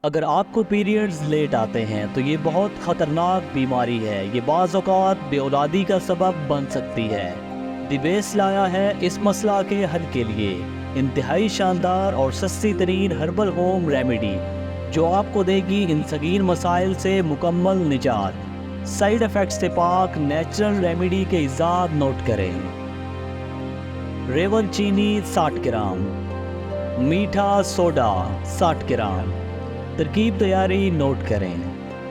اگر آپ کو پیریڈز لیٹ آتے ہیں تو یہ بہت خطرناک بیماری ہے۔ یہ بعض اوقات بے اولادی کا سبب بن سکتی ہے۔ دی بیس لایا ہے اس مسئلہ کے حل کے لیے انتہائی شاندار اور سستی ترین ہربل ہوم ریمیڈی جو آپ کو دے گی ان سنگین مسائل سے مکمل نجات۔ سائیڈ ایفیکٹ سے پاک نیچرل ریمیڈی کے اجزاء نوٹ کریں۔ ریون چینی 60 گرام، میٹھا سوڈا 60 گرام۔ ترکیب تیاری نوٹ کریں۔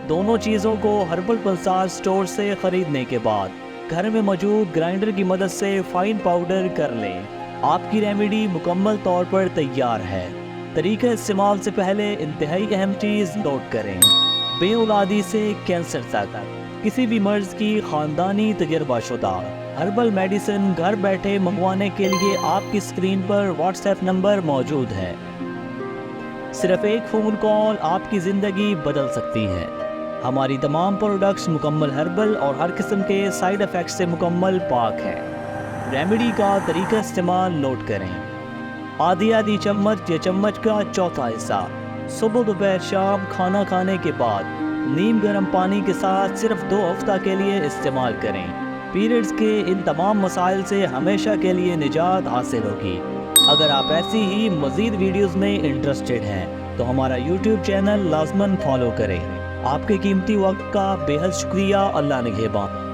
دونوں چیزوں کو ہربل پلسار سٹور سے خریدنے کے بعد گھر میں موجود گرائنڈر کی مدد سے فائن پاؤڈر کر لیں۔ آپ کی ریمیڈی مکمل طور پر تیار ہے۔ طریقہ استعمال سے پہلے انتہائی اہم چیز نوٹ کریں۔ بے اولادی سے کینسر تک کسی بھی مرض کی خاندانی تجربہ شدہ ہربل میڈیسن گھر بیٹھے منگوانے کے لیے آپ کی سکرین پر واٹس ایپ نمبر موجود ہے۔ صرف ایک فون کال آپ کی زندگی بدل سکتی ہے۔ ہماری تمام پروڈکٹس مکمل ہربل اور ہر قسم کے سائیڈ ایفیکٹ سے مکمل پاک ہیں۔ ریمیڈی کا طریقہ استعمال نوٹ کریں۔ آدھی چمچ یا چمچ کا چوتھا حصہ صبح دوپہر شام کھانا کھانے کے بعد نیم گرم پانی کے ساتھ صرف 2 ہفتہ کے لیے استعمال کریں۔ پیریڈز کے ان تمام مسائل سے ہمیشہ کے لیے نجات حاصل ہوگی۔ اگر آپ ایسی ہی مزید ویڈیوز میں انٹرسٹڈ ہیں تو ہمارا یوٹیوب چینل لازماً فالو کریں۔ آپ کے قیمتی وقت کا بے حد شکریہ۔ اللہ نگہبان۔